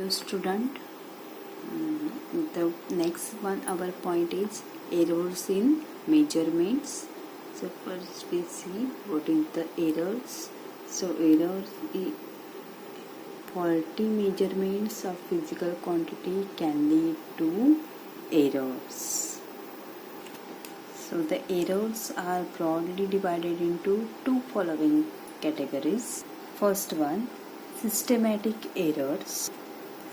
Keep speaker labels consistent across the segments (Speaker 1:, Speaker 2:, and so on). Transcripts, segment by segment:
Speaker 1: Hello student. The next one our point is errors in measurements. So first we see what is the errors. So errors is faulty measurements of physical quantity can lead to errors. So the errors are broadly divided into two following categories. First one, systematic errors.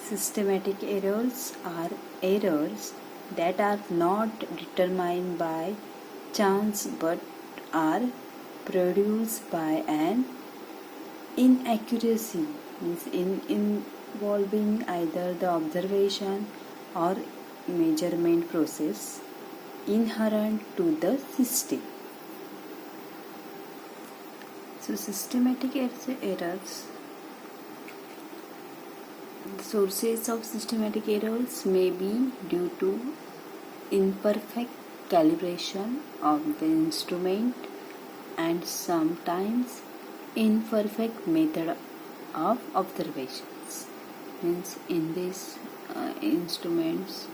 Speaker 1: Systematic errors are errors that are not determined by chance but are produced by an inaccuracy, means involving either the observation or measurement process inherent to the system. So systematic errors. Sources of systematic errors may be due to imperfect calibration of the instrument and sometimes imperfect method of observations. Means in these instruments,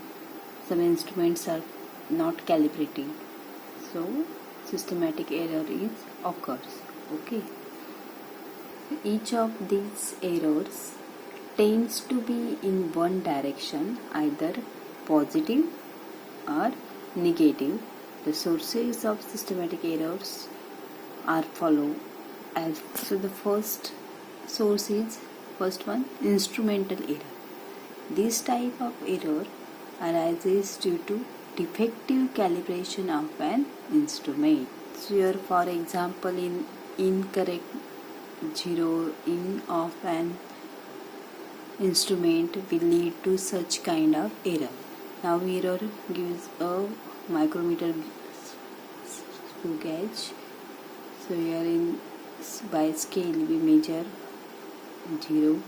Speaker 1: some instruments are not calibrated, so systematic error is occurs. Okay. Each of these errors tends to be in one direction, either positive or negative. The sources of systematic errors are follow as so. The first source is first one, instrumental error. This type of error arises due to defective calibration of an instrument. So here, for example, in incorrect zeroing of an instrument will lead to such kind of error. Now error gives a micrometer screw gauge. So here in by scale we measure 0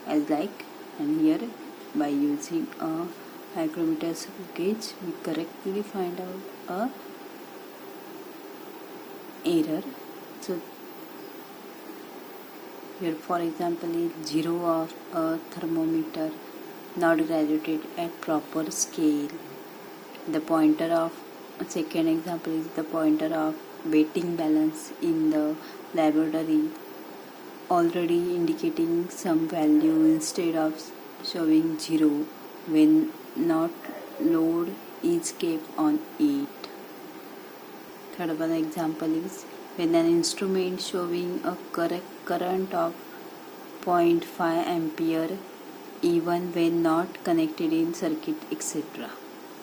Speaker 1: as like, and here by using a micrometer screw gauge we correctly find out a error. So here for example is 0 of a thermometer not graduated at proper scale. The pointer of second example is the pointer of weighting balance in the laboratory already indicating some value instead of showing 0 when not load is kept on it. Third one example is when an instrument showing a correct current of 0.5 ampere even when not connected in circuit, etc.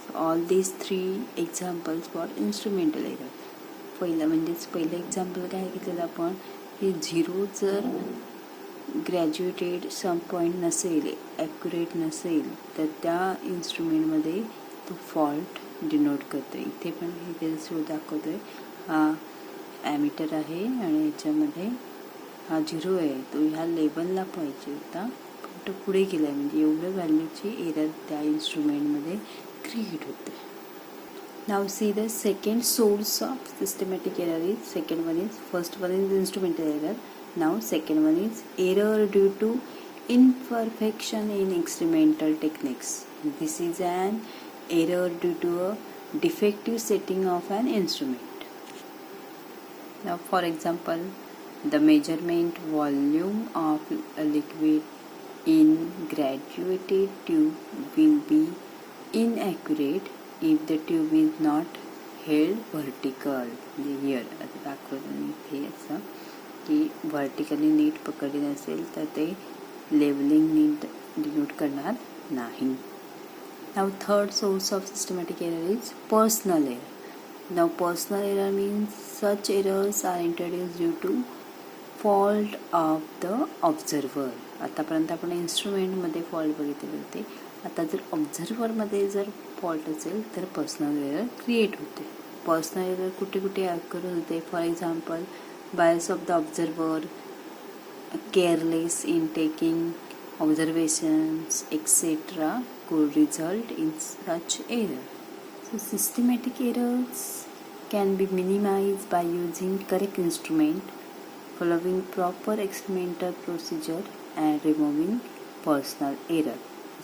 Speaker 1: So all these three examples for instrumental error. पहिलं example काय घेतलेलं आपण की 0 जर graduated सम point नसेल, accurate नसेल, तर त्या इन्स्ट्रुमेंटमध्ये तो फॉल्ट डिनोट करतो. इथे पण इथे शो दाखवतोय. हा ॲमीटर आहे आणि याच्यामध्ये हा 0 आहे, तो ह्या लेवलला पाहिजे होता पण तो पुढे गेला, म्हणजे एवढं व्हॅल्यूची एरर त्या इन्स्ट्रुमेंटमध्ये क्रिएट होते. नाव see the second source of systematic error is second one is first one is instrumental error. नाव second one is error due to imperfection in experimental techniques. This is an error due to a defective setting of an instrument. Now for example, the measurement volume of a liquid in graduated tube will be inaccurate if the tube is not held vertical. Here असं दाखवलं इथे असं की vertically NEET पकडली नसेल तर ते levelling NEET denote करणार नाही. Now third source of systematic error is personal error. Now personal error means such errors are introduced due to fault of the observer. आतापर्यंत आपण इन्स्ट्रुमेंटमध्ये फॉल्ट बघितले होते. आता जर ऑब्झर्वरमध्ये जर फॉल्ट असेल तर पर्सनल एरर क्रिएट होते. पर्सनल एरर कुठे कुठे अकर होते. For example bias of the observer, careless in taking observations, etc. could result in such error. So systematic errors can be minimized by using correct instrument, following proper experimental procedure and removing personal error.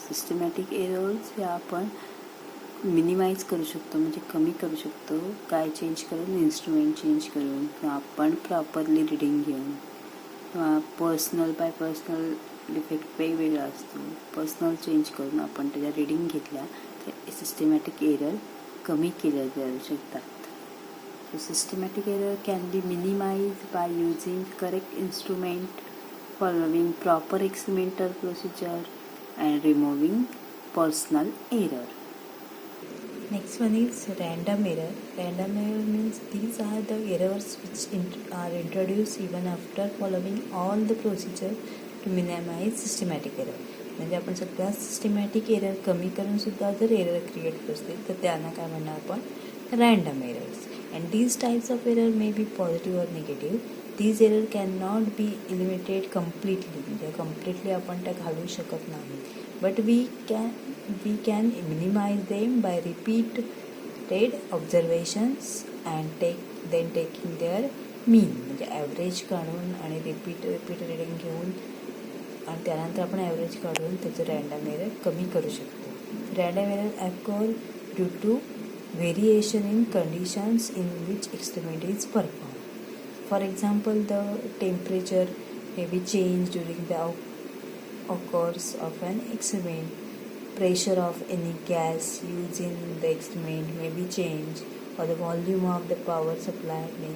Speaker 1: Systematic errors ह्या आपण minimise करू शकतो, म्हणजे कमी करू शकतो. काय change करून? इन्स्ट्रुमेंट चेंज करून, किंवा आपण प्रॉपरली रिडिंग घेऊन, किंवा पर्सनल बाय पर्सनल डिफेक्ट वेगवेगळा असतो. पर्सनल चेंज करून आपण त्याच्या रिडिंग घेतल्या तर सिस्टमॅटिक एरर कमी केल्या जाऊ शकतात. So systematic error can be minimized by using correct instrument, following proper experimental procedure, and removing personal error.
Speaker 2: Next one is random error. Random error means these are the errors which are introduced even after following all the procedure to minimize systematic error. म्हणजे आपण सगळ्या systematic error कमी करून सुद्धा जर error create करतो तर त्यांना काय म्हणणार आपण? Random errors. And these types of error may be positive or negative. These error cannot be eliminated completely. म्हणजे completely आपण त्या घालवू शकत नाही. But we can minimize them by repeated observations and taking their mean. म्हणजे average काढून आणि repeat reading घेऊन आणि त्यानंतर आपण ॲव्हरेज काढून त्याचं रँडम एरर कमी करू शकतो. Random error occur due to variation in conditions in which experiment is performed. For example, the temperature may be changed during the course of an experiment. Pressure of any gas used in the experiment may be changed, or the volume of the power supply may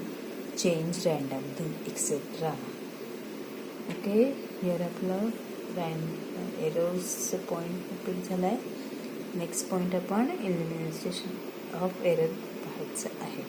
Speaker 2: change randomly, etc. Okay, here आपलं एरर्सचं point complete झाला आहे. Next point आपण elimination of error पाहायचं आहे.